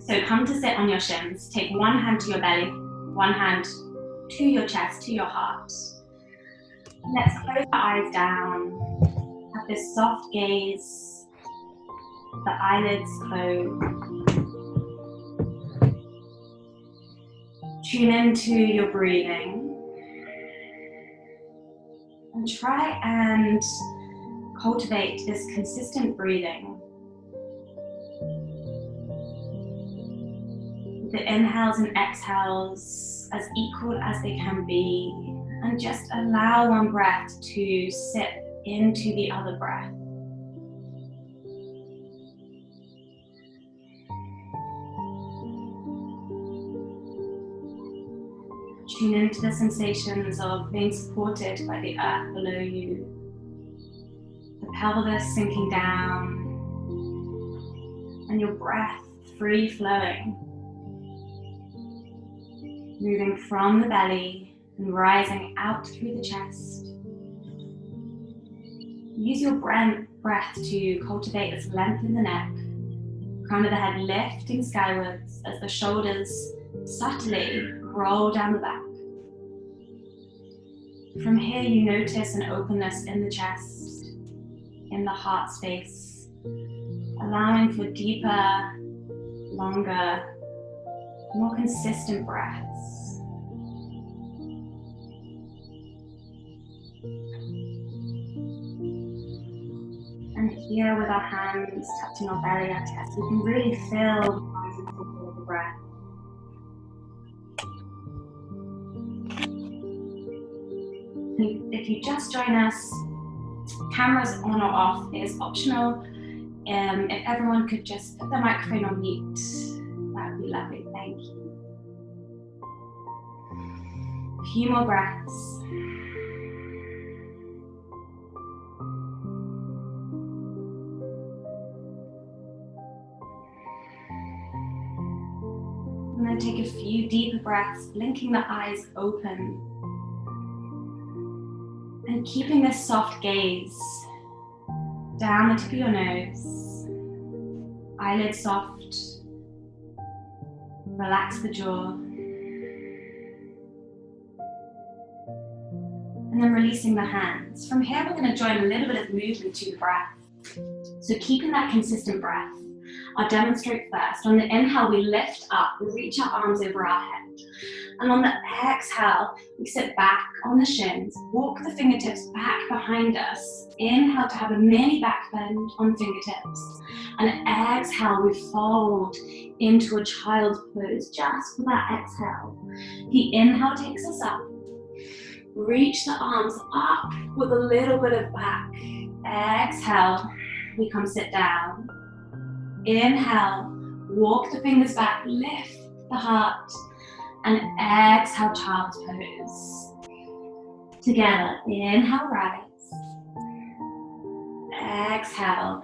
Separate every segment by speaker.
Speaker 1: So come to sit on your shins. Take one hand to your belly, one hand to your chest, to your heart. Let's close the eyes down. Have this soft gaze, the eyelids closed. Tune into your breathing. And try and cultivate this consistent breathing. The inhales and exhales as equal as they can be, and just allow one breath to sit into the other breath. Tune into the sensations of being supported by the earth below you, the pelvis sinking down, and your breath free flowing. Moving from the belly and rising out through the chest. Use your breath to cultivate this length in the neck, crown of the head lifting skywards as the shoulders subtly roll down the back. From here you notice an openness in the chest, in the heart space, allowing for deeper, longer, more consistent breaths. And here with our hands touching our belly, our chest, we can really feel the rise and fall of the breath. If you just join us, cameras on or off is optional. If everyone could just put their microphone on mute, that would be lovely, thank you. A few more breaths. And then take a few deeper breaths, blinking the eyes open. And keeping this soft gaze down the tip of your nose, eyelids soft, relax the jaw, and then releasing the hands. From here we're going to join a little bit of movement to the breath. So keeping that consistent breath, I'll demonstrate first. On the inhale we lift up, we reach our arms over our head. And on the exhale, we sit back on the shins, walk the fingertips back behind us. Inhale to have a mini back bend on the fingertips. And exhale, we fold into a child's pose just for that exhale. The inhale takes us up. Reach the arms up with a little bit of back. Exhale, we come sit down. Inhale, walk the fingers back, lift the heart. And exhale, child's pose. Together, inhale, rise. Exhale.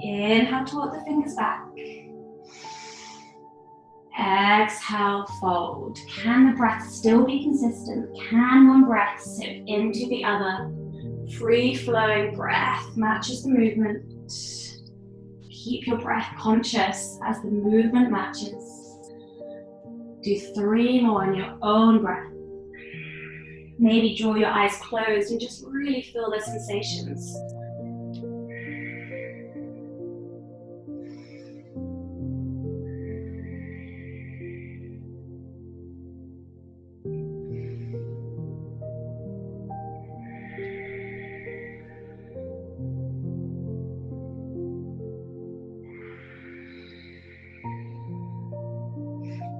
Speaker 1: Inhale, talk the fingers back. Exhale, fold. Can the breath still be consistent? Can one breath sip into the other? Free flowing breath matches the movement. Keep your breath conscious as the movement matches. Do 3 more in your own breath. Maybe draw your eyes closed and just really feel the sensations.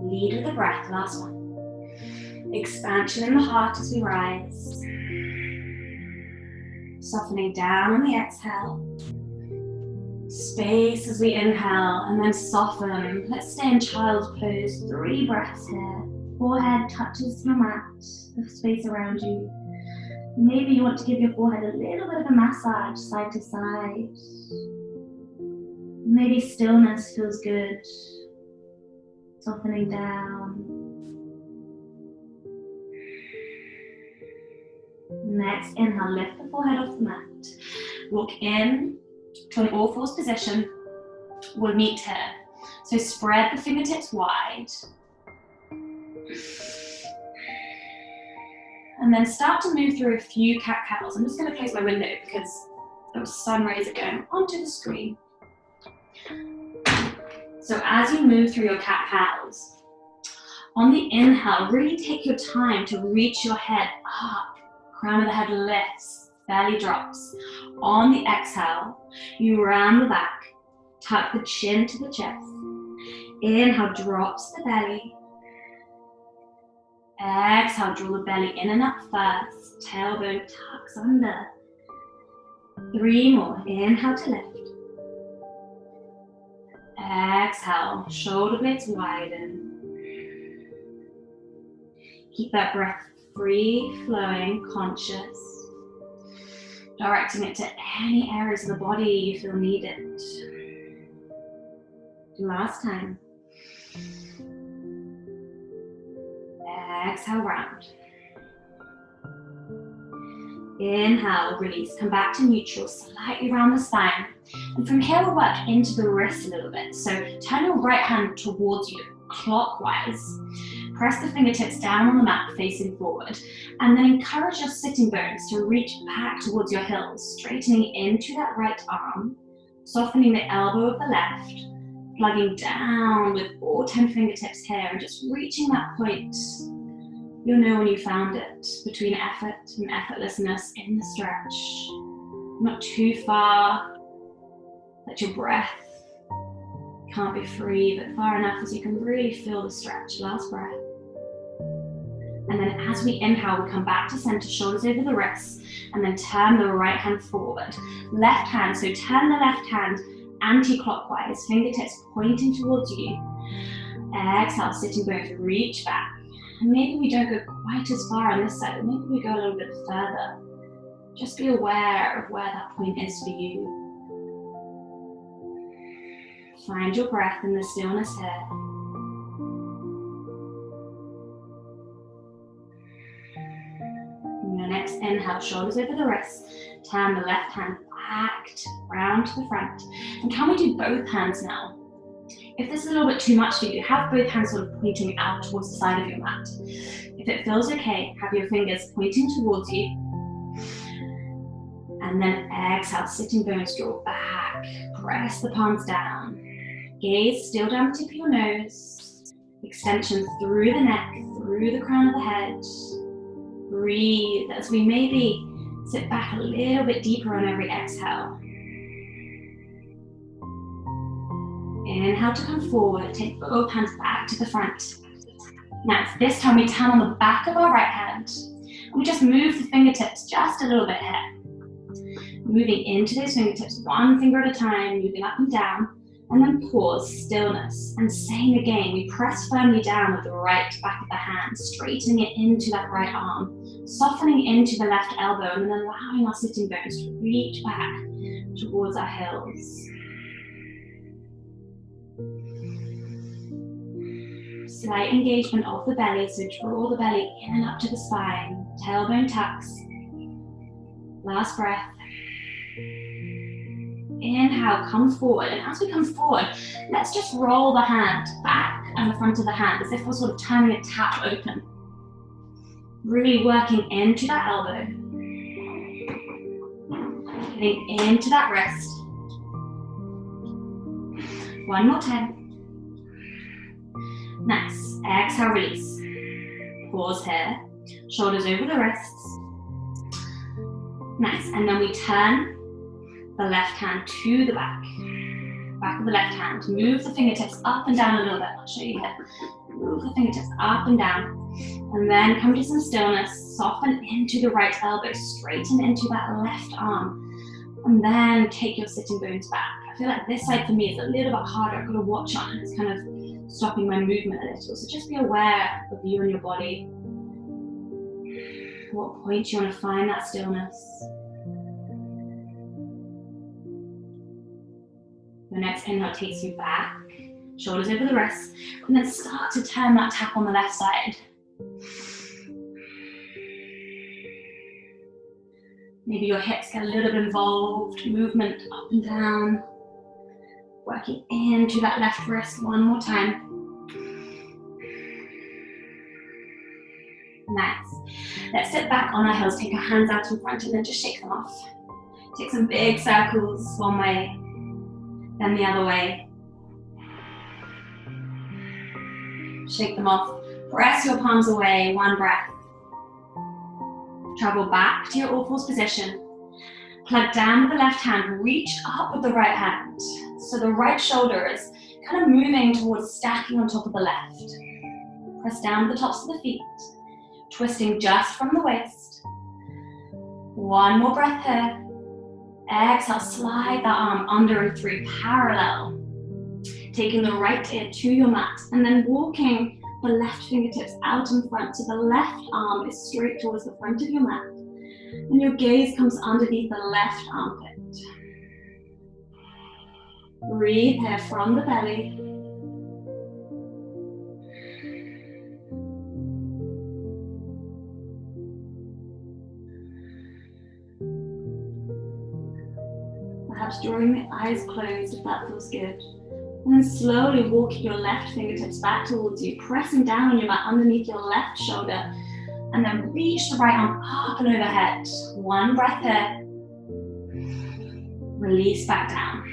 Speaker 1: Lead with the breath, last one. Expansion in the heart as we rise. Softening down on the exhale. Space as we inhale and then soften. Let's stay in child's pose. 3 breaths here. Forehead touches your mat, the space around you. Maybe you want to give your forehead a little bit of a massage side to side. Maybe stillness feels good. Softening down. Next, inhale, lift the forehead off the mat. Walk in to an all-fours position. will meet here. So spread the fingertips wide. And then start to move through a few cat-cows. I'm just going to close my window because those sun rays are going onto the screen. So as you move through your cat-cows, on the inhale, really take your time to reach your head up. Crown of the head lifts, belly drops. On the exhale, you round the back, tuck the chin to the chest. Inhale, drops the belly. Exhale, draw the belly in and up first. Tailbone tucks under. 3 more. Inhale to lift. Exhale, shoulder blades widen. Keep that breath free, flowing, conscious. Directing it to any areas of the body you feel needed. Last time. Exhale, round. Inhale, release. Come back to neutral, slightly round the spine. And from here, we'll work into the wrist a little bit. So turn your right hand towards you, clockwise. Press the fingertips down on the mat, facing forward. And then encourage your sitting bones to reach back towards your heels, straightening into that right arm, softening the elbow of the left, plugging down with all 10 fingertips here, and just reaching that point. You'll know when you found it, between effort and effortlessness in the stretch. Not too far, let your breath can't be free, but far enough as you can really feel the stretch. Last breath. And then as we inhale, we come back to center, shoulders over the wrists, and then turn the right hand forward. Left hand, so turn the left hand anti-clockwise, fingertips pointing towards you. Exhale, sitting bones, reach back. And maybe we don't go quite as far on this side, maybe we go a little bit further. Just be aware of where that point is for you. Find your breath in the stillness here. On your next inhale, shoulders over the wrists. Turn the left hand back round to the front. And can we do both hands now? If this is a little bit too much for you, have both hands sort of pointing out towards the side of your mat. If it feels okay, have your fingers pointing towards you. And then exhale, sitting bones draw back. Press the palms down. Gaze still down the tip of your nose. Extension through the neck, through the crown of the head. Breathe as we maybe sit back a little bit deeper on every exhale. Inhale to come forward, take both hands back to the front. Now this time we turn on the back of our right hand. And we just move the fingertips just a little bit here. Moving into those fingertips, one finger at a time, moving up and down. And then pause, stillness. And same again, we press firmly down with the right back of the hand, straightening it into that right arm, softening into the left elbow, and then allowing our sitting bones to reach back towards our heels. Slight engagement of the belly, so draw the belly in and up to the spine. Tailbone tucks. Last breath. Inhale, come forward, and as we come forward, let's just roll the hand back and the front of the hand as if we're sort of turning a tap open. Really working into that elbow. Getting into that wrist. One more time. Nice. Exhale, release. Pause here. Shoulders over the wrists. Nice. And then we turn the left hand to the back of the left hand. Move the fingertips up and down a little bit. I'll show you here. Move the fingertips up and down. And then come to some stillness. Soften into the right elbow. Straighten into that left arm. And then take your sitting bones back. I feel like this side for me is a little bit harder. I've got to watch on. It's kind of stopping my movement a little. So just be aware of you and your body. At what point you want to find that stillness. The next inhale takes you back, shoulders over the wrists, and then start to turn that tap on the left side. Maybe your hips get a little bit involved, movement up and down. Working into that left wrist one more time. Nice. Let's sit back on our heels, take our hands out in front and then just shake them off. Take some big circles one way, then the other way. Shake them off. Press your palms away, one breath. Travel back to your all fours position. Plug down with the left hand, reach up with the right hand. So the right shoulder is kind of moving towards stacking on top of the left. Press down with the tops of the feet, twisting just from the waist. One more breath here. Exhale, slide that arm under and through, parallel. Taking the right ear to your mat and then walking the left fingertips out in front so the left arm is straight towards the front of your mat. And your gaze comes underneath the left armpit. Breathe here from the belly. Perhaps drawing the eyes closed if that feels good. And then slowly walking your left fingertips back towards you, pressing down on your mat underneath your left shoulder. And then reach the right arm up and overhead. One breath here. Release back down.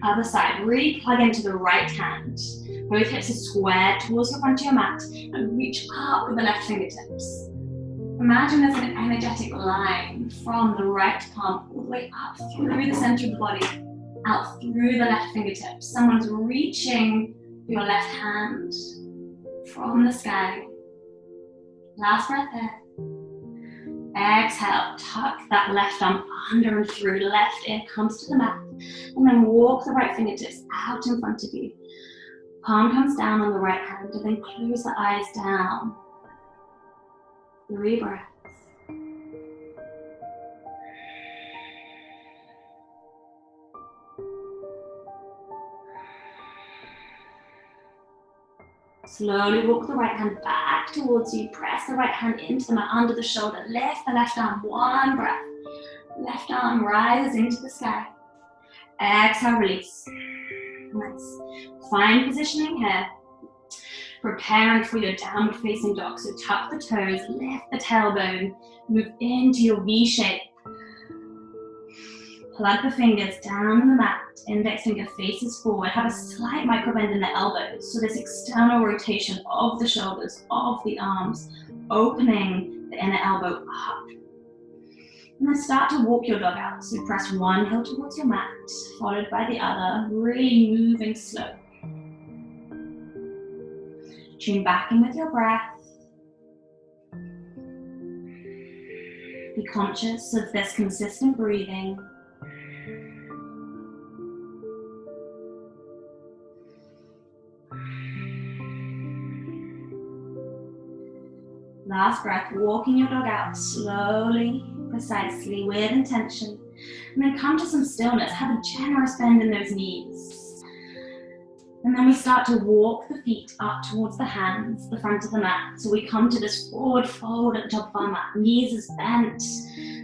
Speaker 1: Other side, really plug into the right hand. Both hips are squared towards the front of your mat and reach up with the left fingertips. Imagine there's an energetic line from the right palm all the way up through the center of the body, out through the left fingertips. Someone's reaching your left hand from the sky. Last breath there. Exhale, tuck that left arm under and through, left ear comes to the mat, and then walk the right fingertips out in front of you. Palm comes down on the right hand, and then close the eyes down. 3 breaths. Slowly walk the right hand back towards you. Press the right hand into the mat under the shoulder. Lift the left arm, one breath. Left arm rises into the sky. Exhale, release. Nice. Fine positioning here. Preparing for your downward facing dog. So tuck the toes, lift the tailbone, move into your V shape. Plug the fingers down on the mat, index finger faces forward, have a slight micro bend in the elbows, so this external rotation of the shoulders, of the arms, opening the inner elbow up. And then start to walk your dog out, so press one heel towards your mat, followed by the other, really moving slow. Tune back in with your breath. Be conscious of this consistent breathing. Last breath, walking your dog out slowly, precisely, with intention. And then come to some stillness, have a generous bend in those knees. And then we start to walk the feet up towards the hands, the front of the mat. So we come to this forward fold at the top of our mat, knees as bent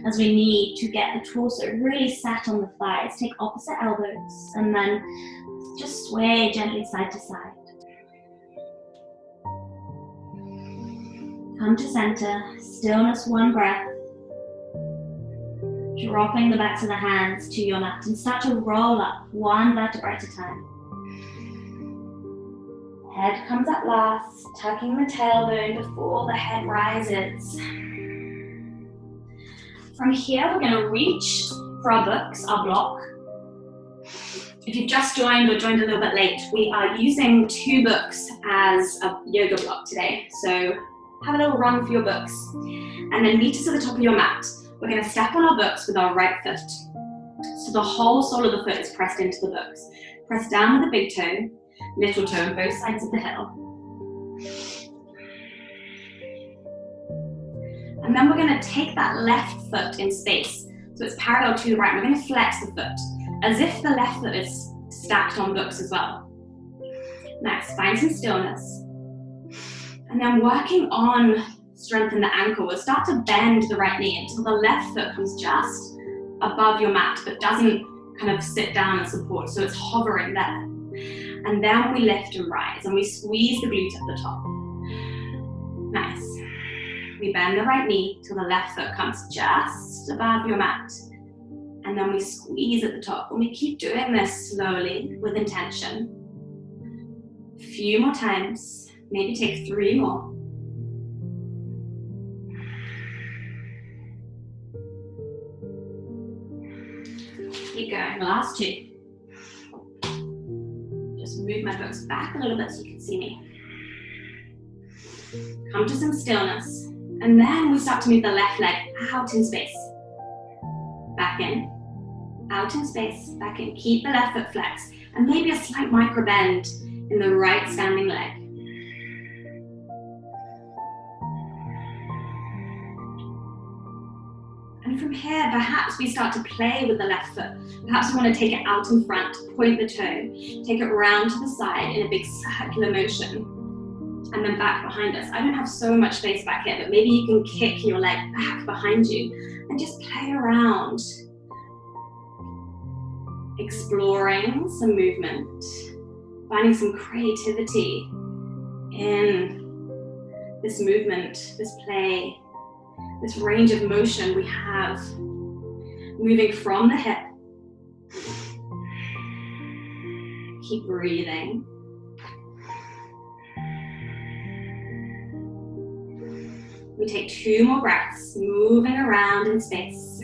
Speaker 1: as we need to get the torso really sat on the thighs. Take opposite elbows and then just sway gently side to side. Come to center, stillness, one breath. Dropping the backs of the hands to your mat and start to roll up one vertebra at a time. Head comes up last, tucking the tailbone before the head rises. From here, we're going to reach for our books, our block. If you've just joined or joined a little bit late, we are using 2 books as a yoga block today. So have a little run for your books. And then meet us at the top of your mat. We're going to step on our books with our right foot. So the whole sole of the foot is pressed into the books. Press down with the big toe, little toe on both sides of the heel. And then we're going to take that left foot in space. So it's parallel to the right. We're going to flex the foot as if the left foot is stacked on books as well. Next, find some stillness. And then working on strengthen the ankle, we'll start to bend the right knee until the left foot comes just above your mat, but doesn't kind of sit down and support, so it's hovering there. And then we lift and rise, and we squeeze the glute at the top. Nice. We bend the right knee till the left foot comes just above your mat. And then we squeeze at the top. And we keep doing this slowly with intention. A few more times. Maybe take 3 more. Keep going. Last 2. Just move my books back a little bit so you can see me. Come to some stillness. And then we start to move the left leg out in space. Back in. Out in space. Back in. Keep the left foot flexed. And maybe a slight micro bend in the right standing leg. And from here, perhaps we start to play with the left foot. Perhaps we want to take it out in front, point the toe, take it round to the side in a big circular motion, and then back behind us. I don't have so much space back here, but maybe you can kick your leg back behind you and just play around, exploring some movement, finding some creativity in this movement, this play, this range of motion we have, moving from the hip. Keep breathing. We take 2 more breaths, moving around in space.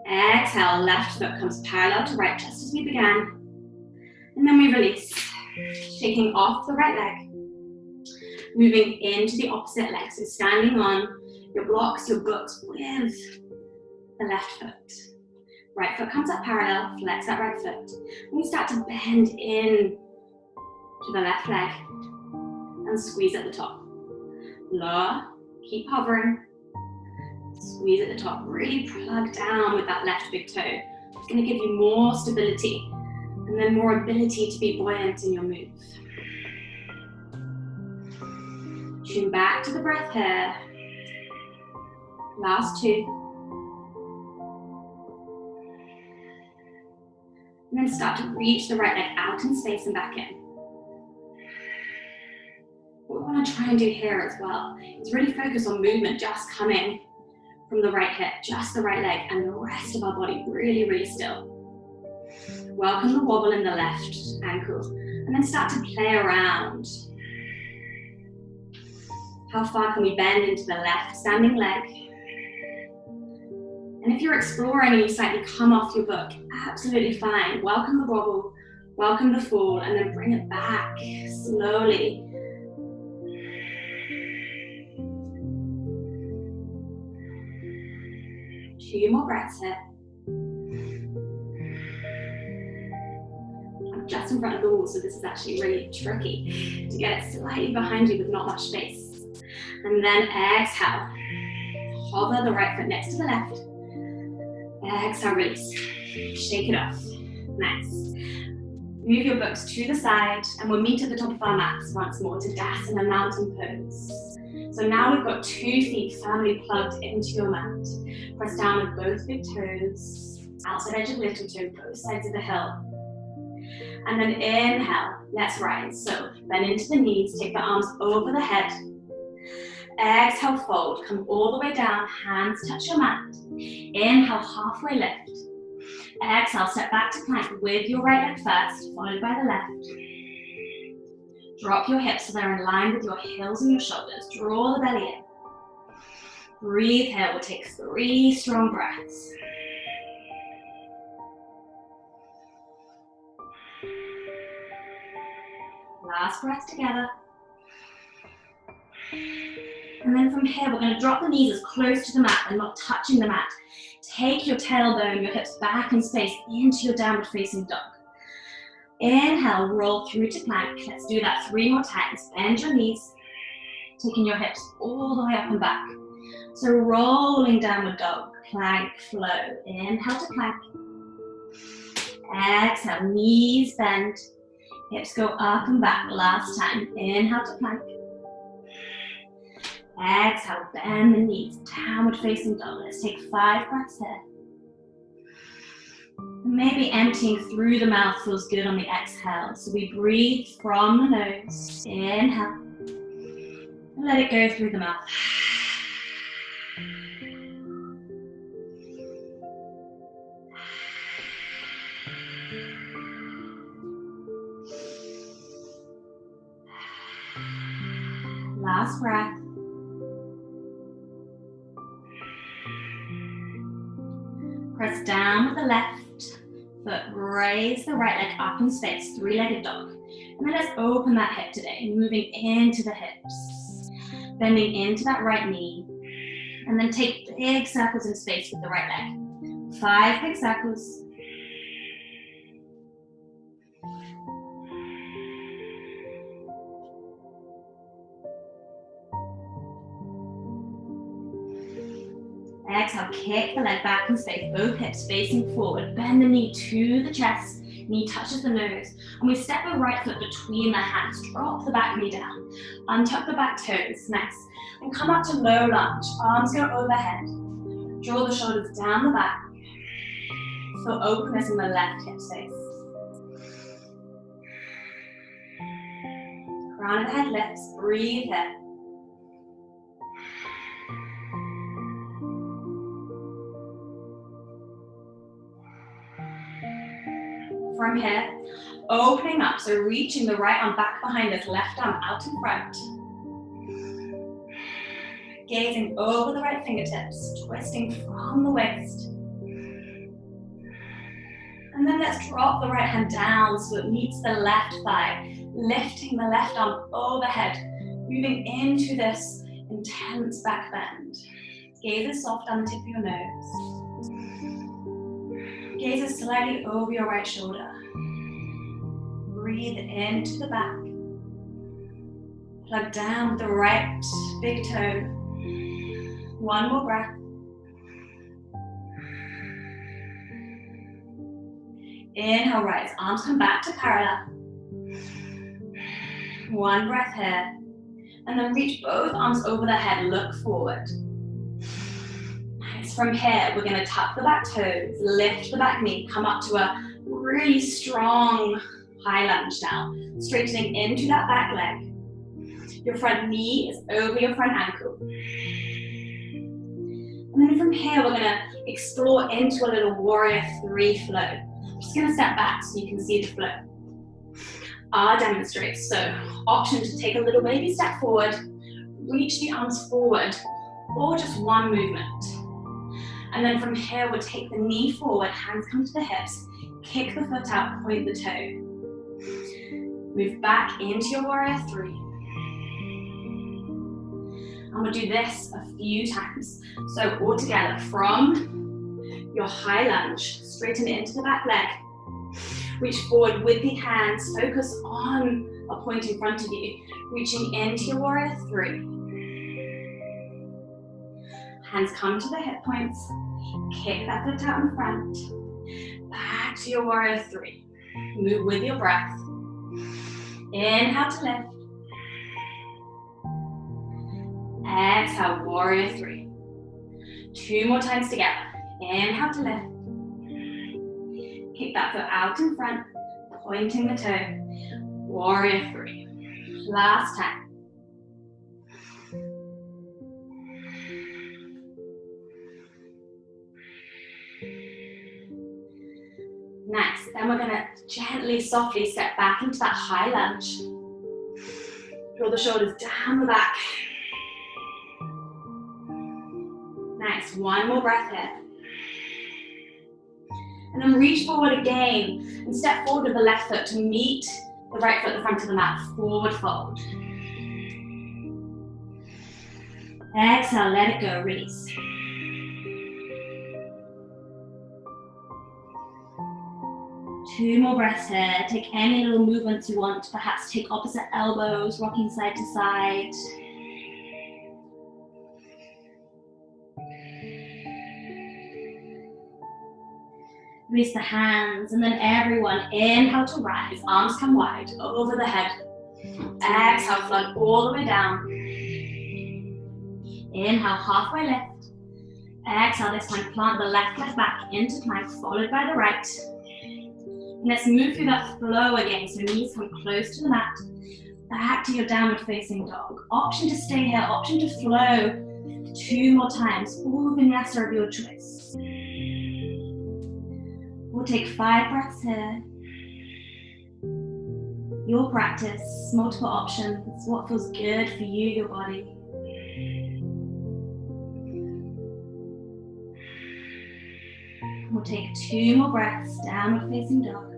Speaker 1: Exhale, left foot comes parallel to right, just as we began. And then we release, shaking off the right leg, moving into the opposite leg. So standing on your blocks, your books with the left foot. Right foot comes up parallel, flex that right foot. And we start to bend in to the left leg and squeeze at the top. Lower, keep hovering. Squeeze at the top, really plug down with that left big toe. It's going to give you more stability and then more ability to be buoyant in your move. Tune back to the breath here. Last 2. And then start to reach the right leg out in space and back in. What we want to try and do here as well is really focus on movement just coming from the right hip, just the right leg, and the rest of our body really, really still. Welcome the wobble in the left ankle, and then start to play around. How far can we bend into the left standing leg? And if you're exploring and you slightly come off your book, absolutely fine. Welcome the wobble, welcome the fall, and then bring it back slowly. Few more breaths here. I'm just in front of the wall, so this is actually really tricky to get it slightly behind you with not much space. And then exhale. Hover the right foot next to the left. Exhale, release. Shake it off. Nice. Move your books to the side, and we'll meet at the top of our mats once more to Tadasana mountain pose. So now we've got 2 feet firmly plugged into your mat. Press down with both big toes, outside edge of little toe, both sides of the hill. And then inhale, let's rise. So bend into the knees, take the arms over the head. Exhale, fold, come all the way down, hands touch your mat. Inhale, halfway lift. Exhale, step back to plank with your right leg first, followed by the left. Drop your hips so they're in line with your heels and your shoulders. Draw the belly in. Breathe here. We'll take 3 strong breaths. Last breath together. And then from here, we're going to drop the knees as close to the mat and not touching the mat. Take your tailbone, your hips back in space into your downward facing dog. Inhale, roll through to plank. Let's do that 3 more times. Bend your knees, taking your hips all the way up and back. So rolling downward dog, plank, flow. Inhale to plank. Exhale, knees bend, hips go up and back. Last time, inhale to plank. Exhale, bend the knees, downward facing dog. Let's take 5 breaths here. Maybe emptying through the mouth feels good on the exhale. So we breathe from the nose, inhale, and let it go through the mouth. Last breath. Press down with the left foot, raise the right leg up in space, 3-legged dog. And then let's open that hip today, moving into the hips, bending into that right knee. And then take big circles in space with the right leg. 5 big circles. Exhale, kick the leg back in space, both hips facing forward. Bend the knee to the chest, knee touches the nose. And we step the right foot between the hands, drop the back knee down, untuck the back toes, next. And come up to low lunge, arms go overhead. Draw the shoulders down the back. Feel openness in the left hip space. Crown of the head lifts, breathe in. From here, opening up, so reaching the right arm back behind us, left arm out in front. Gazing over the right fingertips, twisting from the waist. And then let's drop the right hand down so it meets the left thigh, lifting the left arm overhead, moving into this intense back bend. Gaze is soft on the tip of your nose. Gaze is slightly over your right shoulder. Breathe into the back. Plug down with the right big toe. One more breath. Inhale, rise. Arms come back to parallel. One breath here. And then reach both arms over the head. Look forward. From here, we're going to tuck the back toes, lift the back knee, come up to a really strong high lunge now, straightening into that back leg. Your front knee is over your front ankle. And then from here, we're going to explore into a little warrior 3 flow. I'm just going to step back so you can see the flow. R demonstrates, so option to take a little baby step forward, reach the arms forward, or just one movement. And then from here, we'll take the knee forward, hands come to the hips, kick the foot out, point the toe. Move back into your warrior 3. And we'll do this a few times. So all together, from your high lunge, straighten into the back leg. Reach forward with the hands, focus on a point in front of you, reaching into your warrior 3. Hands come to the hip points, kick that foot out in front, back to your warrior 3. Move with your breath. Inhale to lift. Exhale, warrior 3. 2 more times together. Inhale to lift. Kick that foot out in front, pointing the toe. Warrior 3. Last time. Nice. Then we're going to gently, softly step back into that high lunge. Draw the shoulders down the back. Nice. One more breath here. And then reach forward again and step forward with the left foot to meet the right foot at the front of the mat. Forward fold. Exhale, let it go, release. Two more breaths here. Take any little movements you want. Perhaps take opposite elbows, rocking side to side. Release the hands, and then everyone inhale to rise. Arms come wide over the head. Exhale, flood all the way down. Inhale, halfway lift. Exhale, this time plant the left leg back into plank, followed by the right. And let's move through that flow again, so knees come close to the mat. Back to your downward facing dog. Option to stay here, option to flow. 2 more times, all vinyasa of your choice. We'll take 5 breaths here. Your practice, multiple options, what feels good for you, your body. We'll take 2 more breaths, downward facing dog.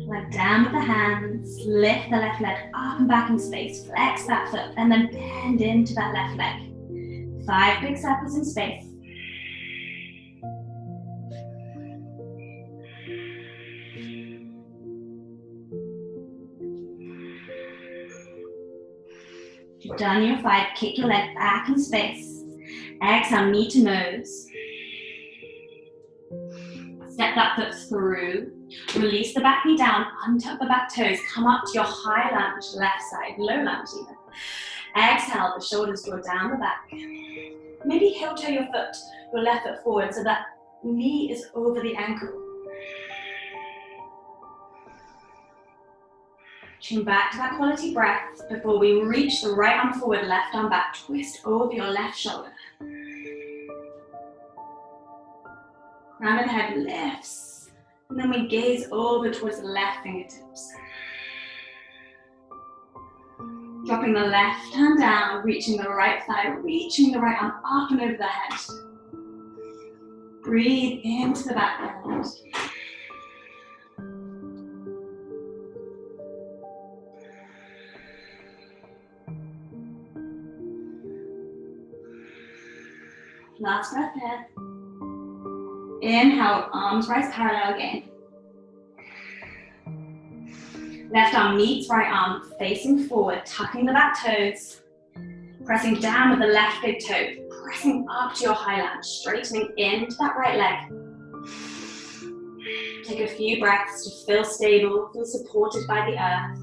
Speaker 1: Leg down with the hands, lift the left leg up and back in space, flex that foot, and then bend into that left leg. 5 big circles in space. You've done your 5, kick your leg back in space. Exhale, knee to nose. Step that foot through. Release the back knee down, untuck the back toes, come up to your high lunge, left side, low lunge even. Exhale, the shoulders draw down the back. Maybe heel toe your foot, your left foot forward so that knee is over the ankle. Tune back to that quality breath before we reach the right arm forward, left arm back, twist over your left shoulder. Crown of the head lifts, and then we gaze over towards the left fingertips. Dropping the left hand down, reaching the right thigh, reaching the right arm up and over the head. Breathe into the back bend. Last breath here. Inhale, arms rise parallel again. Left arm meets right arm, facing forward, tucking the back toes. Pressing down with the left big toe, pressing up to your high lunge, straightening into that right leg. Take a few breaths to feel stable, feel supported by the earth.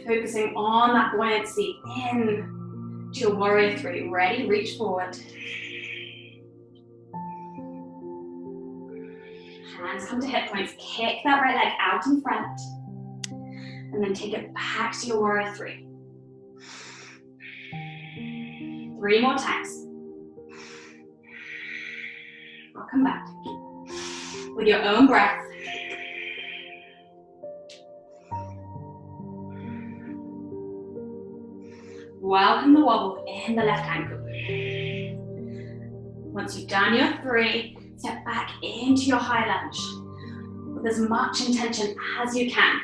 Speaker 1: Focusing on that buoyancy in to your warrior 3. Ready, reach forward. Hands come to hip points, kick that right leg out in front. And then take it back to your warrior 3. 3 more times. Welcome back. With your own breath. Welcome the wobble in the left ankle. Once you've done your 3, step back into your high lunge with as much intention as you can.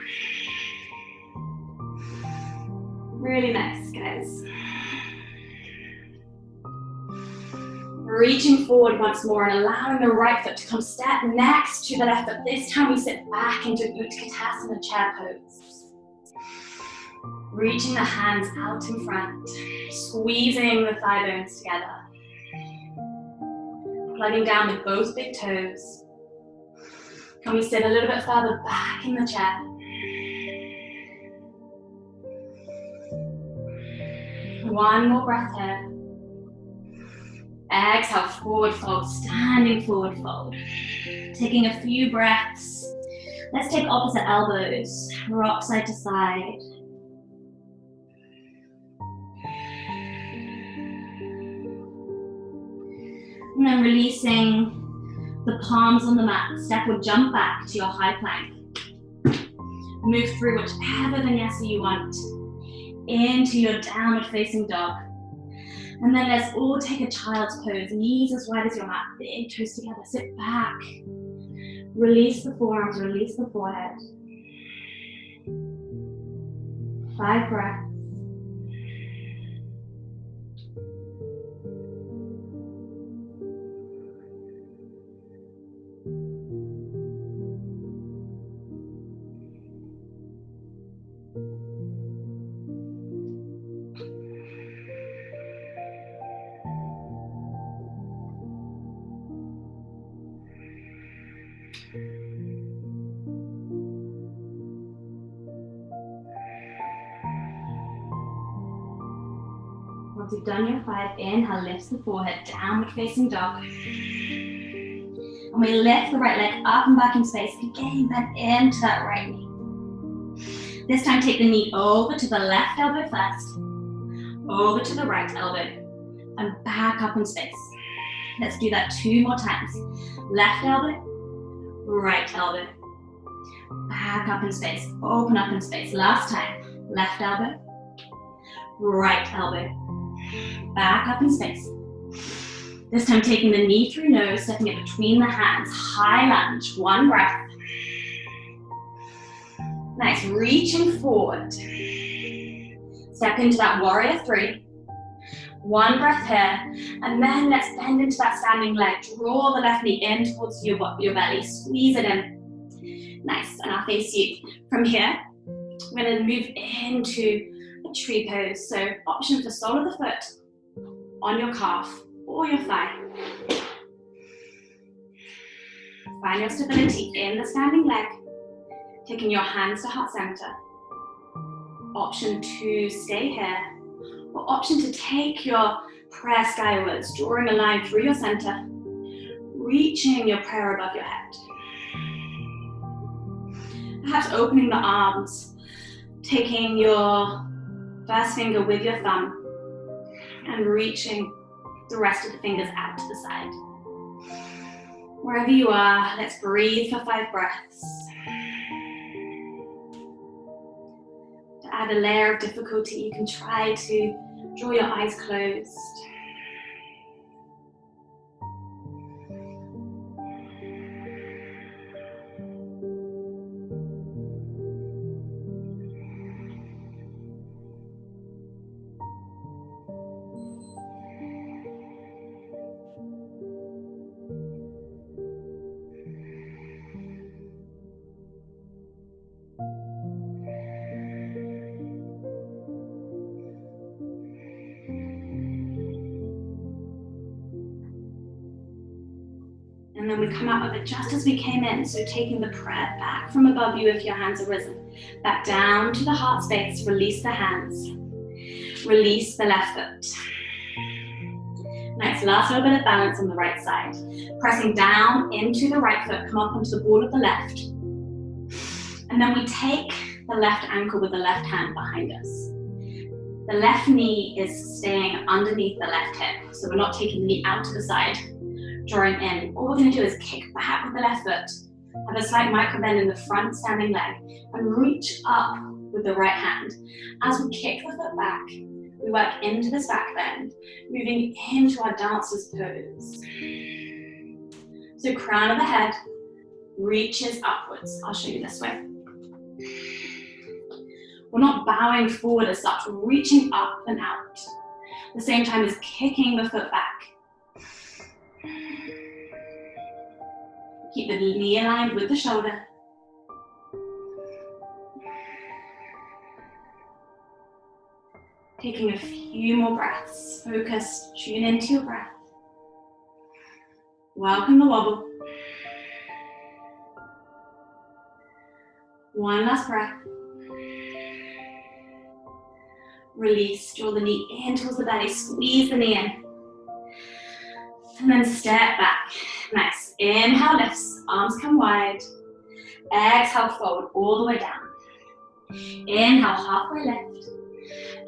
Speaker 1: Really nice, guys. Reaching forward once more and allowing the right foot to come step next to the left foot. This time we sit back into Utkatasana chair pose. Reaching the hands out in front, squeezing the thigh bones together. Plugging down with both big toes. Can we sit a little bit further back in the chair? One more breath here. Exhale, forward fold, standing forward fold. Taking a few breaths. Let's take opposite elbows, rock side to side. And then releasing the palms on the mat. Step or jump back to your high plank. Move through whichever vinyasa you want into your downward facing dog. And then let's all take a child's pose. Knees as wide as your mat, big toes together. Sit back. Release the forearms, release the forehead. 5 breaths. Once you've done your 5, inhale, lift the forehead, downward facing dog. And we lift the right leg up and back in space, again, bend into that right knee. This time take the knee over to the left elbow first, over to the right elbow, and back up in space. Let's do that 2 more times. Left elbow, right elbow, back up in space, open up in space. Last time, left elbow, right elbow, back up in space. This time taking the knee through nose, stepping it between the hands, high lunge, 1 breath. Nice, reaching forward. Step into that warrior 3. 1 breath here, and then let's bend into that standing leg. Draw the left knee in towards your belly, squeeze it in. Nice, and I'll face you. From here, we're gonna move into a tree pose. So option for sole of the foot on your calf or your thigh. Find your stability in the standing leg, taking your hands to heart center. Option to stay here, or option to take your prayer skywards, drawing a line through your center, reaching your prayer above your head. Perhaps opening the arms, taking your first finger with your thumb and reaching the rest of the fingers out to the side. Wherever you are, let's breathe for 5 breaths. To add a layer of difficulty, you can try to draw your eyes closed. And then we come out of it just as we came in. So taking the prayer back from above you if your hands are risen. Back down to the heart space, release the hands. Release the left foot. Nice, last little bit of balance on the right side. Pressing down into the right foot, come up onto the ball of the left. And then we take the left ankle with the left hand behind us. The left knee is staying underneath the left hip. So we're not taking the knee out to the side. Drawing in. All we're going to do is kick back with the left foot, have a slight micro bend in the front standing leg, and reach up with the right hand. As we kick the foot back, we work into this back bend, moving into our dancer's pose. So crown of the head reaches upwards. I'll show you this way. We're not bowing forward as such, we're reaching up and out. At the same time as kicking the foot back. Keep the knee aligned with the shoulder. Taking a few more breaths. Focus, tune into your breath. Welcome the wobble. 1 last breath. Release, draw the knee in towards the belly, squeeze the knee in. And then step back. Nice. Inhale, lifts, arms come wide. Exhale, forward, all the way down. Inhale, halfway lift.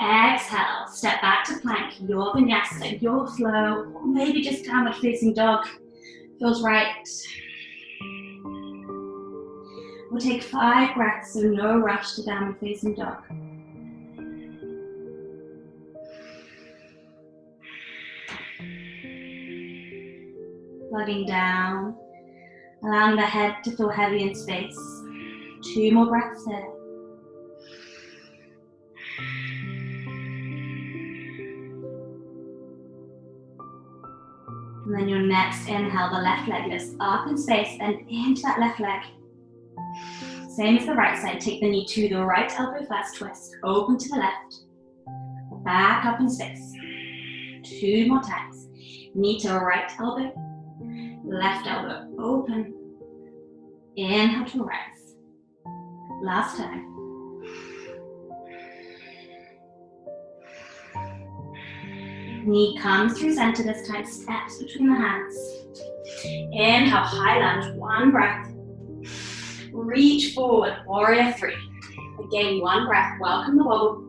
Speaker 1: Exhale, step back to plank, your vinyasa, your flow, or maybe just downward facing dog. Feels right. We'll take 5 breaths, so no rush to downward facing dog. Plugging down, allowing the head to feel heavy in space. 2 more breaths here. And then your next inhale, the left leg lifts up in space and into that left leg. Same as the right side, take the knee to the right elbow first, twist, open to the left. Back up in space. 2 more times. Knee to right elbow. Left elbow open. Inhale to rise. Last time. Knee comes through center this time, steps between the hands. Inhale, high lunge, one breath. Reach forward, warrior three. Again, one breath, welcome the wobble.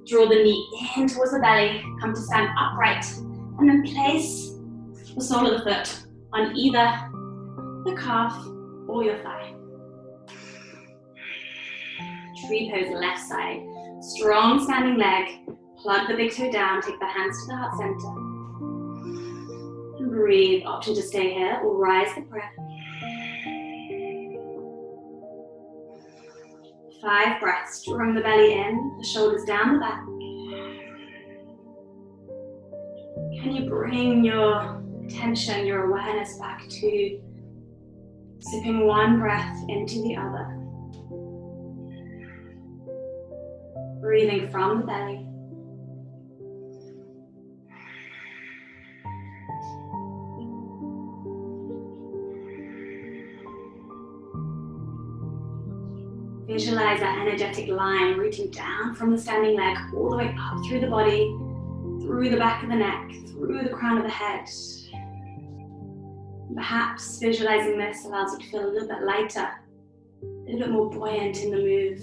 Speaker 1: Draw the knee in towards the belly, come to stand upright, and then place the sole of the foot on either the calf or your thigh. Tree pose, left side. Strong standing leg. Plug the big toe down, take the hands to the heart center. And breathe, option to stay here or rise the breath. 5 breaths, drawing the belly in, the shoulders down the back. Can you bring your attention, your awareness back to sipping one breath into the other? Breathing from the belly. Visualize that energetic line rooting down from the standing leg all the way up through the body, through the back of the neck, through the crown of the head. Perhaps visualizing this allows you to feel a little bit lighter, a little bit more buoyant in the move.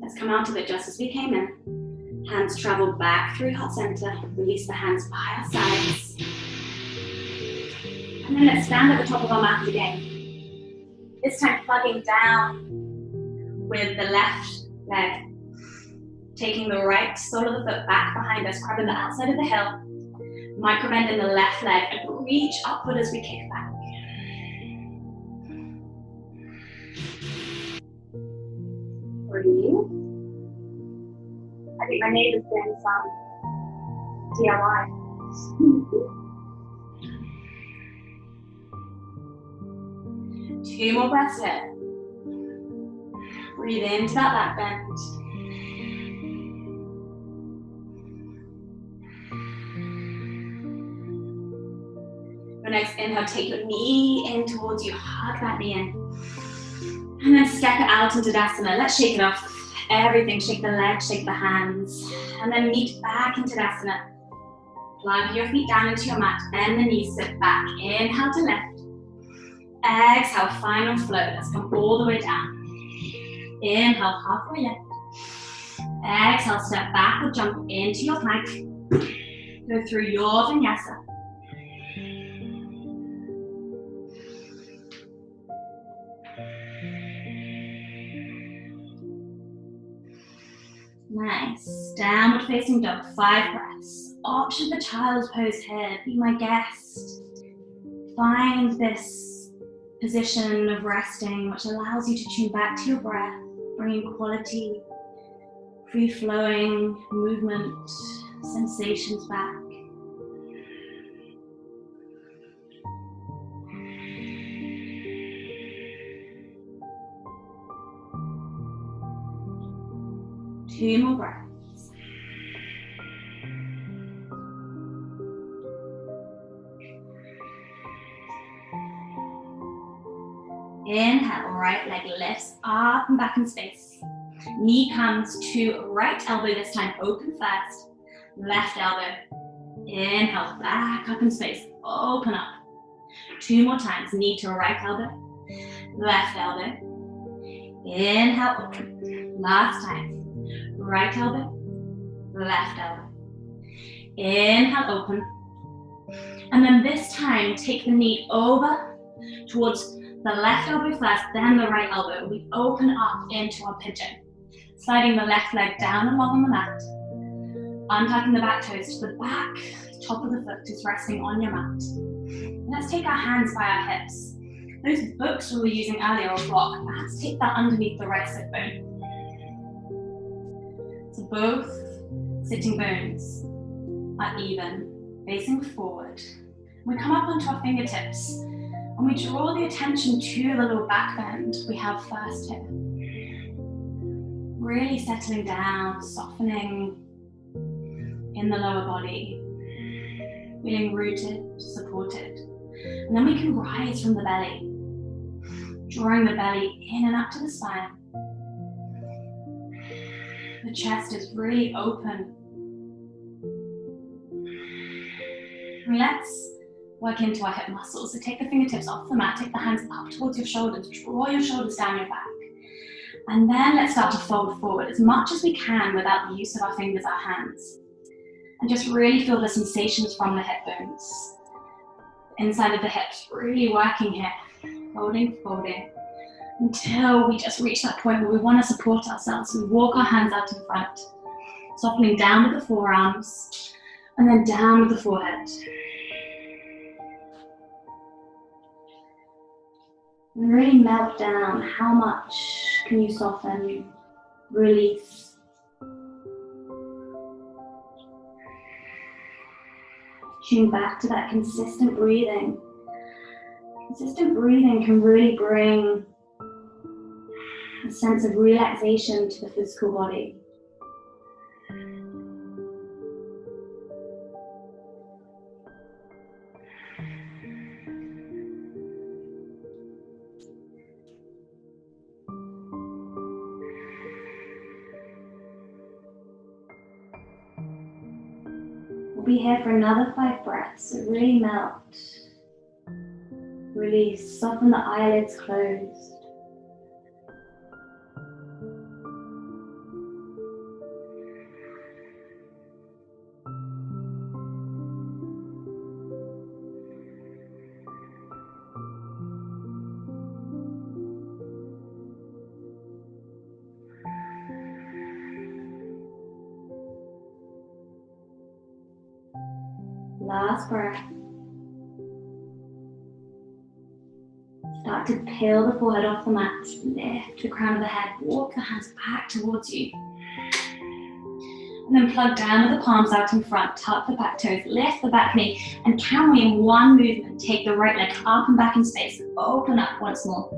Speaker 1: Let's come out of it just as we came in. Hands travel back through heart center, release the hands by our sides. And then let's stand at the top of our mat again. This time plugging down with the left leg. Taking the right sole of the foot back behind us, grabbing the outside of the heel. Micro-bending the left leg and reach upward as we kick back. Breathe. I think my neighbor's doing some DIY. 2 more breaths here. Breathe into that back bend. Your next inhale, take your knee in towards you, hug that knee in. And then step it out into Tadasana. Let's shake it off. Everything, shake the legs, shake the hands. And then meet back into Tadasana. Plug your feet down into your mat and the knees sit back. Inhale to lift. Exhale, final flow. Let's come all the way down. Inhale, halfway lift. Exhale, step back or jump into your plank. Go through your vinyasa. Nice. Downward facing dog, 5 breaths. Option for child's pose here. Be my guest. Find this position of resting which allows you to tune back to your breath, bringing quality, free-flowing movement, sensations back. Two more breaths. Inhale, right leg lifts up and back in space. Knee comes to right elbow this time, open first. Left elbow. Inhale, back up in space, open up. 2 more times, knee to right elbow. Left elbow. Inhale, open. Last time. Right elbow. Left elbow. Inhale, open. And then this time, take the knee over towards the left elbow first, then the right elbow. We open up into our pigeon. Sliding the left leg down and along on the mat. Untucking the back toes to the back. Top of the foot is resting on your mat. Let's take our hands by our hips. Those books we were using earlier or block, perhaps take that underneath the right sit bone. So both sitting bones are even, facing forward. We come up onto our fingertips. And we draw the attention to the little back bend we have first here. Really settling down, softening in the lower body. Feeling rooted, supported. And then we can rise from the belly. Drawing the belly in and up to the spine. The chest is really open. And let's work into our hip muscles. So take the fingertips off the mat, take the hands up towards your shoulders, draw your shoulders down your back. And then let's start to fold forward as much as we can without the use of our fingers, our hands. And just really feel the sensations from the hip bones. Inside of the hips, really working here. Folding, folding. Until we just reach that point where we want to support ourselves. We walk our hands out in front. Softening down with the forearms. And then down with the forehead. And really melt down. How much can you soften, release? Tune back to that consistent breathing. Consistent breathing can really bring a sense of relaxation to the physical body. We'll be here for another 5 breaths, so really melt. Release, soften the eyelids closed. Last breath. Start to peel the forehead off the mat. Lift the crown of the head. Walk the hands back towards you. And then plug down with the palms out in front. Tuck the back toes. Lift the back knee. And can we, in one movement, take the right leg up and back in space. Open up once more.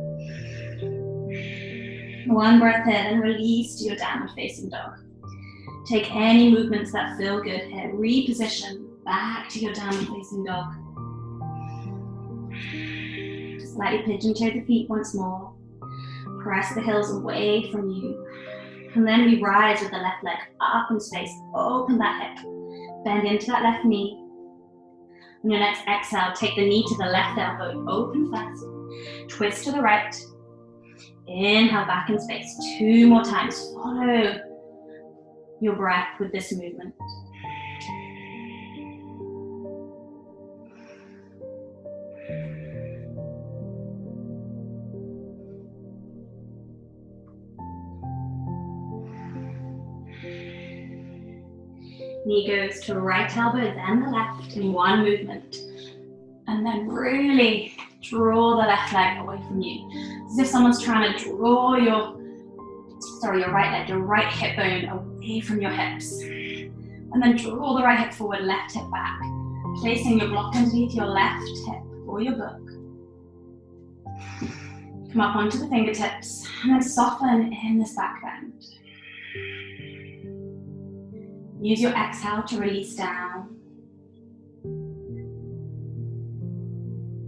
Speaker 1: One breath in and release to your downward facing dog. Take any movements that feel good here. Reposition back to your downward facing dog. Slightly pigeon toe the feet once more. Press the heels away from you. And then we rise with the left leg up in space. Open that hip. Bend into that left knee. On your next exhale, take the knee to the left elbow. Open first. Twist to the right. Inhale back in space. 2 more times. Follow your breath with this movement. Knee goes to right elbow, then the left in one movement. And then really draw the left leg away from you. As if someone's trying to draw your right leg, your right hip bone away from your hips. And then draw the right hip forward, left hip back. Placing your block underneath your left hip or your book. Come up onto the fingertips and then soften in this back bend. Use your exhale to release down.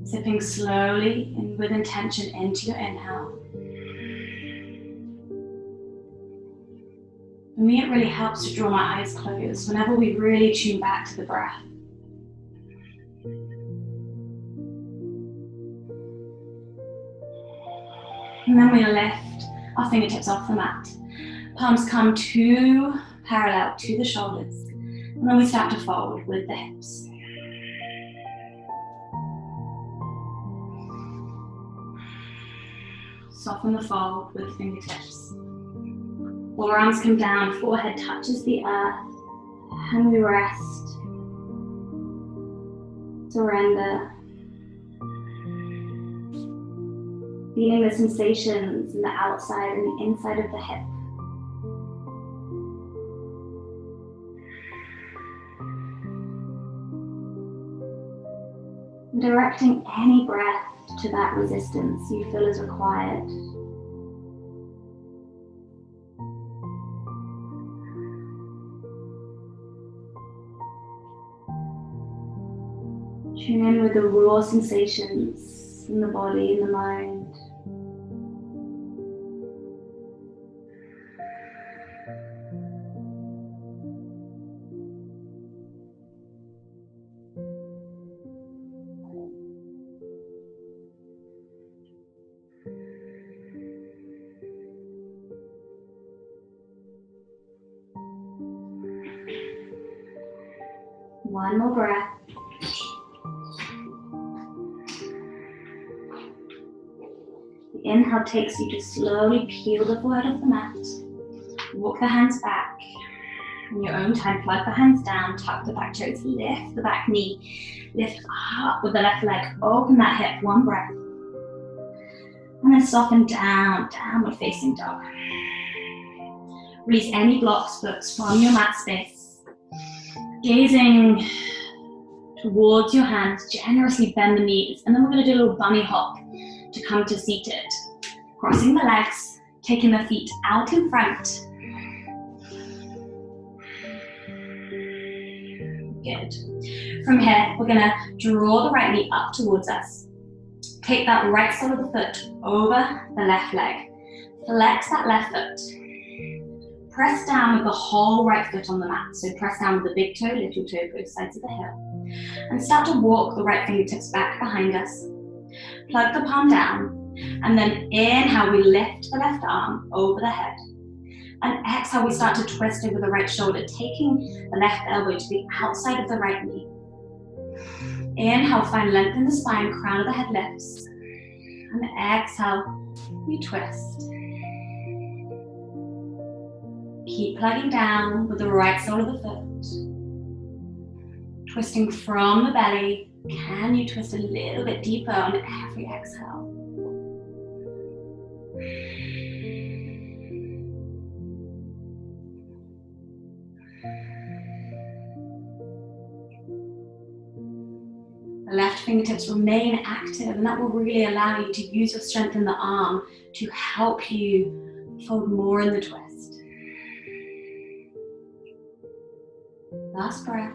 Speaker 1: Sipping slowly and with intention into your inhale. For me, it really helps to draw my eyes closed whenever we really tune back to the breath. And then we lift our fingertips off the mat. Palms come parallel to the shoulders. And then we start to fold with the hips. Soften the fold with the fingertips. Forearms come down, forehead touches the earth, and we rest. Surrender. Feeling the sensations in the outside and the inside of the hip. Directing any breath to that resistance you feel is required. Tune in with the raw sensations in the body, in the mind. One more breath. The inhale takes you to slowly peel the forehead off the mat. Walk the hands back. In your own time, plug the hands down, tuck the back toes, lift the back knee, lift up with the left leg, open that hip, one breath. And then soften down, downward facing dog. Release any blocks, books from your mat space. Gazing towards your hands, generously bend the knees, and then we're going to do a little bunny hop to come to seated. Crossing the legs, taking the feet out in front. Good. From here, we're gonna draw the right knee up towards us. Take that right sole of the foot over the left leg. Flex that left foot. Press down with the whole right foot on the mat. So press down with the big toe, little toe, both sides of the hip. And start to walk the right fingertips back behind us. Plug the palm down. And then inhale, we lift the left arm over the head. And exhale, we start to twist over the right shoulder, taking the left elbow to the outside of the right knee. Inhale, find length in the spine, crown of the head lifts. And exhale, we twist. Keep plugging down with the right sole of the foot. Twisting from the belly. Can you twist a little bit deeper on every exhale? The left fingertips remain active, and that will really allow you to use your strength in the arm to help you fold more in the twist. Last breath.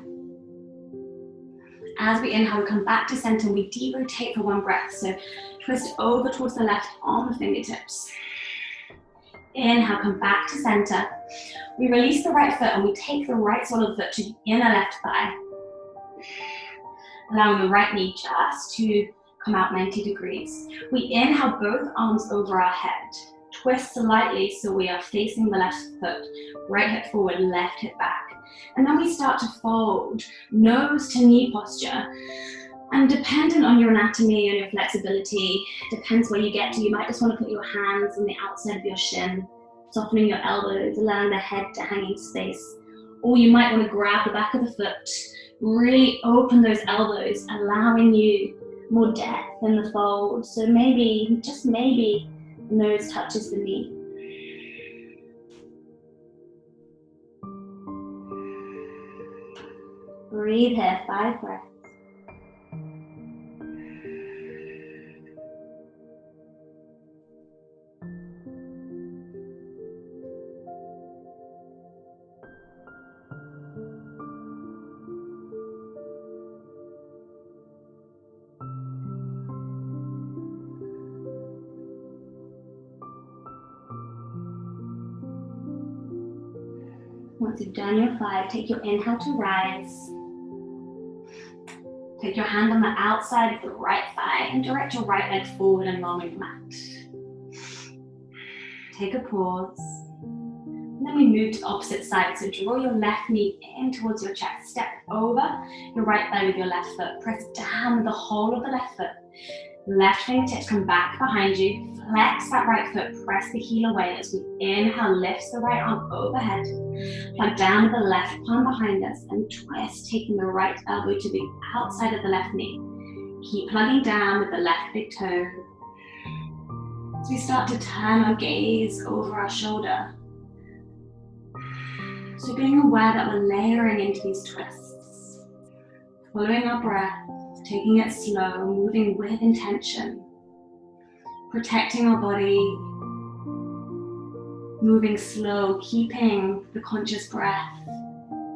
Speaker 1: As we inhale, we come back to center, we de-rotate for one breath. So twist over towards the left on the fingertips. Inhale, come back to center. We release the right foot and we take the right sole of the foot to the inner left thigh. Allowing the right knee just to come out 90 degrees. We inhale both arms over our head. Twist slightly so we are facing the left foot. Right hip forward, left hip back. And then we start to fold, nose to knee posture. And dependent on your anatomy and your flexibility, depends where you get to. You might just want to put your hands on the outside of your shin, softening your elbows, allowing the head to hang in space. Or you might want to grab the back of the foot, really open those elbows, allowing you more depth in the fold. So maybe, just maybe, the nose touches the knee. Breathe here, 5 breaths. Once you've done your 5, take your inhale to rise. Take your hand on the outside of the right thigh and direct your right leg forward and long in the mat. Take a pause. And then we move to the opposite side. So draw your left knee in towards your chest. Step over your right thigh with your left foot. Press down with the whole of the left foot. Left fingertips come back behind you. Flex that right foot. Press the heel away as we inhale. Lifts the right arm overhead. Plug down with the left palm behind us and twist, taking the right elbow to the outside of the left knee. Keep plugging down with the left big toe. As we start to turn our gaze over our shoulder. So being aware that we're layering into these twists. Following our breath, taking it slow, moving with intention. Protecting our body. Moving slow, keeping the conscious breath,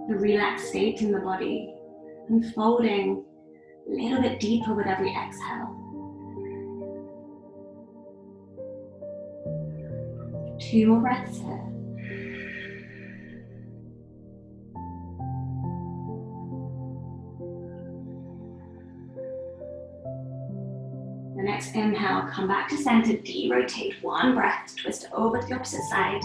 Speaker 1: the relaxed state in the body, and folding a little bit deeper with every exhale. 2 more breaths here. The next inhale, come back to center, de-rotate 1 breath, twist over to the opposite side.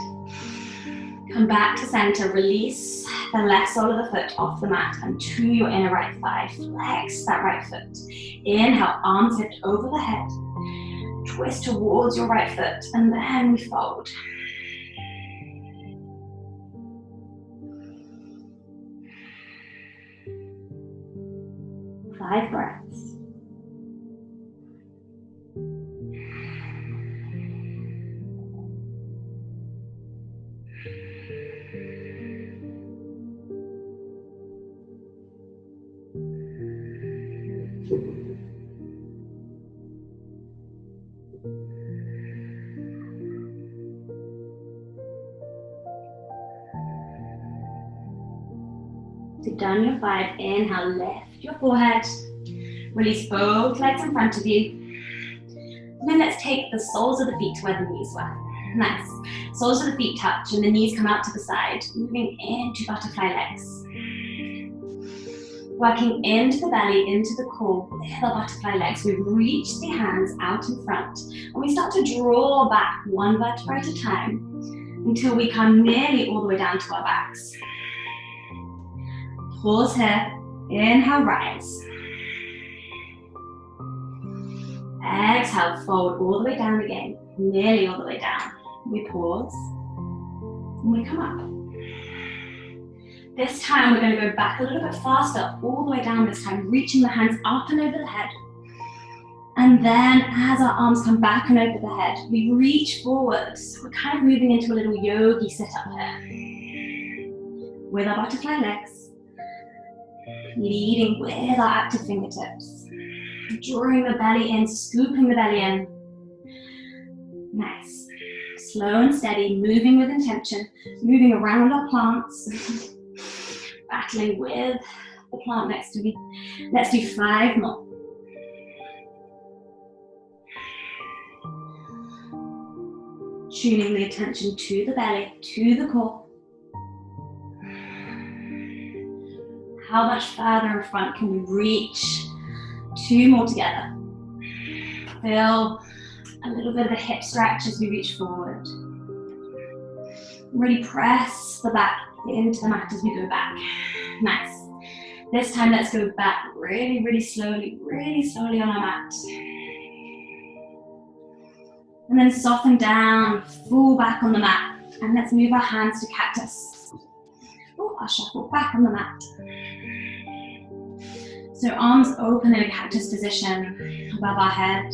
Speaker 1: Come back to center, release the left sole of the foot off the mat and to your inner right thigh. Flex that right foot. Inhale, arms lift over the head. Twist towards your right foot and then we fold. Five breaths. So done your five, inhale, lift your forehead. Release both legs in front of you. And then let's take the soles of the feet to where the knees were. Nice. Soles of the feet touch and the knees come out to the side, moving into butterfly legs. Working into the belly, into the core with our butterfly legs. We reach the hands out in front and we start to draw back one vertebra at a time until we come nearly all the way down to our backs. Pause here. Inhale, rise. Exhale, fold all the way down again, nearly all the way down. We pause and we come up. This time we're going to go back a little bit faster, all the way down this time, reaching the hands up and over the head. And then as our arms come back and over the head, we reach forward. So we're kind of moving into a little yogi sit-up here. With our butterfly legs, leading with our active fingertips. Drawing the belly in, scooping the belly in. Nice. Slow and steady, moving with intention, moving around our plants. Battling with the plant next to me. Let's do 5 more. Tuning the attention to the belly, to the core. How much further in front can we reach? 2 more together. Feel a little bit of a hip stretch as we reach forward. Really press the back into the mat as we go back. Nice. This time let's go back really slowly on our mat. And then soften down, fall back on the mat. And let's move our hands to cactus. Oh, I'll shuffle back on the mat. So arms open in a cactus position above our head.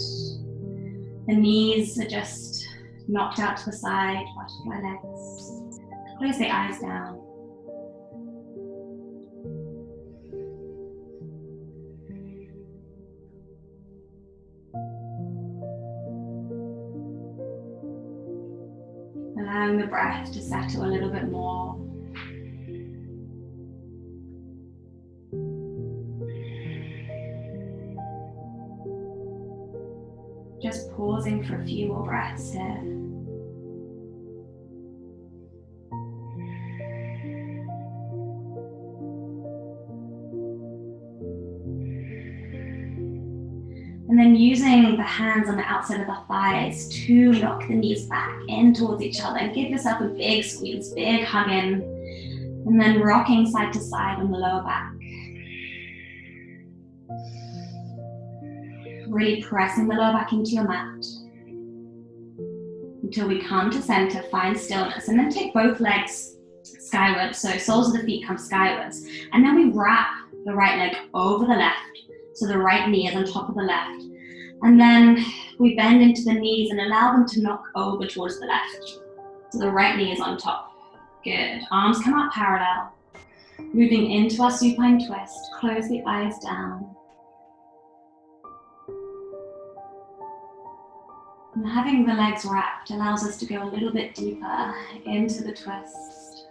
Speaker 1: The knees are just knocked out to the side, butterfly legs. Close the eyes down. Allowing the breath to settle a little bit more. Just pausing for a few more breaths here. And then using the hands on the outside of the thighs to lock the knees back in towards each other and give yourself a big squeeze, big hug in. And then rocking side to side on the lower back. Really pressing the lower back into your mat until we come to center, find stillness, and then take both legs skyward. So soles of the feet come skywards. And then we wrap the right leg over the left. So the right knee is on top of the left. And then we bend into the knees and allow them to knock over towards the left. So the right knee is on top. Good. Arms come out parallel. Moving into our supine twist. Close the eyes down. And having the legs wrapped allows us to go a little bit deeper into the twist.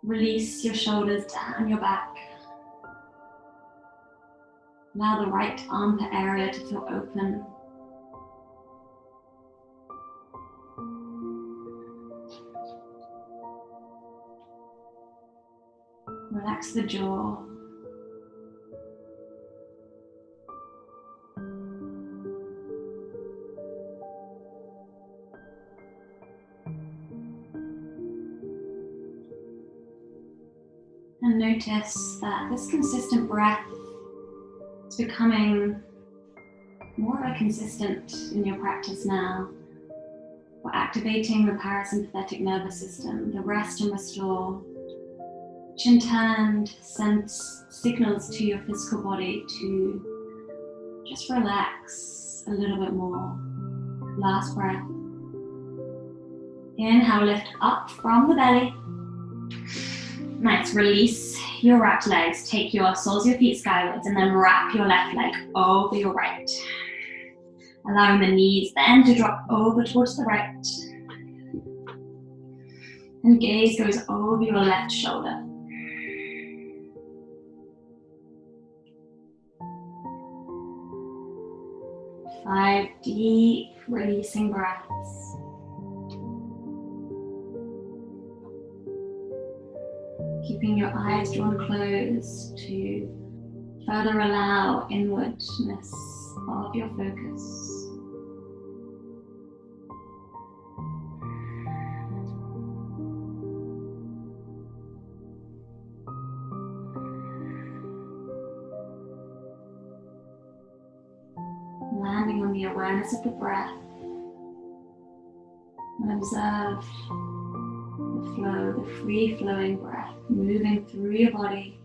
Speaker 1: Release your shoulders down your back. Allow the right armpit area to feel open. Relax the jaw. And notice that this consistent breath is becoming more of a consistent in your practice now. We're activating the parasympathetic nervous system, the rest and restore, which in turn sends signals to your physical body to just relax a little bit more. Last breath. Inhale, lift up from the belly. Nice, release your wrapped legs. Take your soles of your feet skywards and then wrap your left leg over your right. Allowing the knees then to drop over towards the right. And gaze goes over your left shoulder. Five deep releasing breaths. Keeping your eyes drawn close to further allow inwardness of your focus. Landing on the awareness of the breath, and observe the flow, the free-flowing breath moving through your body,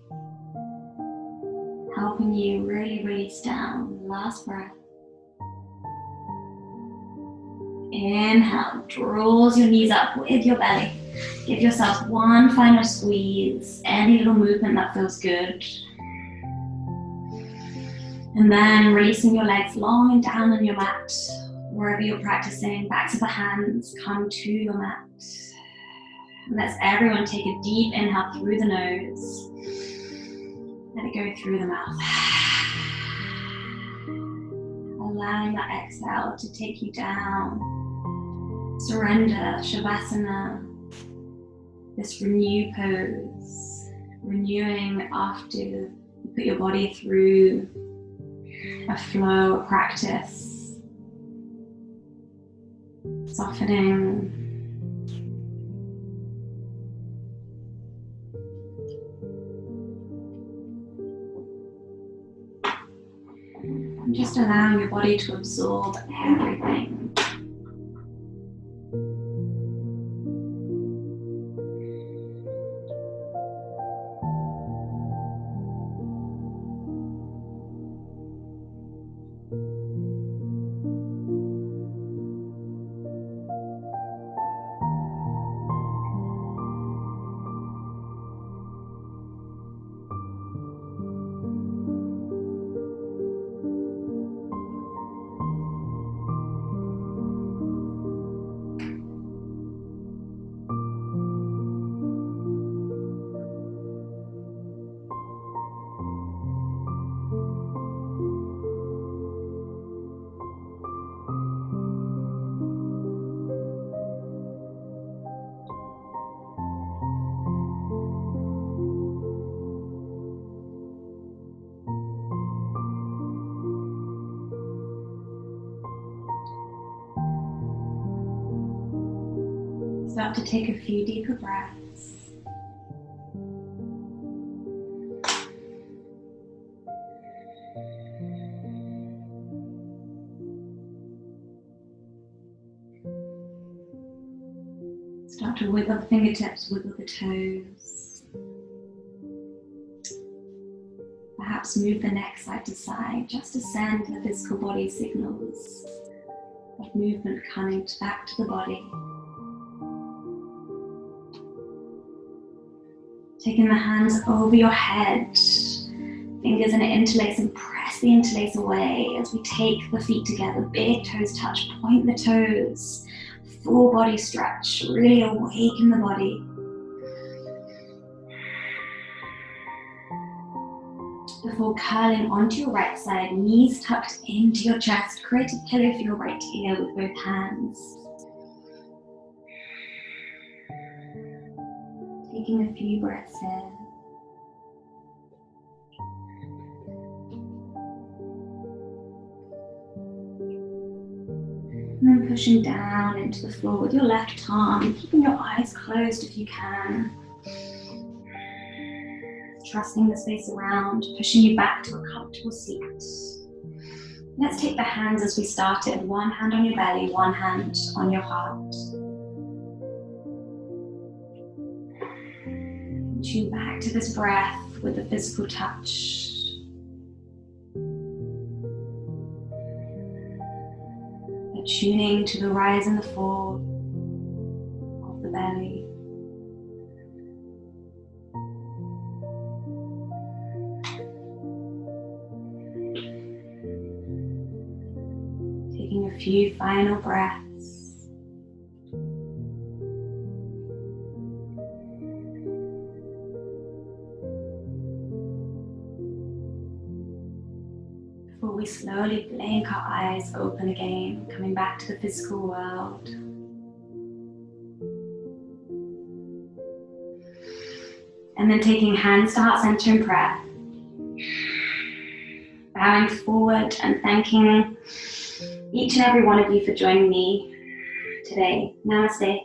Speaker 1: helping you really release down. Last breath. Inhale, draws your knees up with your belly. Give yourself one final squeeze, any little movement that feels good. And then releasing your legs long and down on your mat, wherever you're practicing, backs of the hands come to your mat. And let's everyone take a deep inhale through the nose. Let it go through the mouth. Allowing that exhale to take you down. Surrender, Shavasana, this renew pose. Renewing after you put your body through a flow, a practice, softening, and just allowing your body to absorb everything. Start to take a few deeper breaths. Start to wiggle the fingertips, wiggle the toes. Perhaps move the neck side to side, just to send the physical body signals of movement coming back to the body. Taking the hands over your head, fingers in an interlace, and press the interlace away as we take the feet together. Big toes touch, point the toes, full body stretch, really awaken the body. Before curling onto your right side, knees tucked into your chest, create a pillow for your right ear with both hands. Taking a few breaths here. And then pushing down into the floor with your left arm, keeping your eyes closed if you can. trusting the space around, pushing you back to a comfortable seat. Let's take the hands as we started. One hand on your belly, one hand on your heart. Tune back to this breath with the physical touch. Tuning to the rise and the fall of the belly. Taking a few final breaths. Before we slowly blink our eyes open again, coming back to the physical world. And then taking hands to heart center in prayer. Bowing forward and thanking each and every one of you for joining me today. Namaste.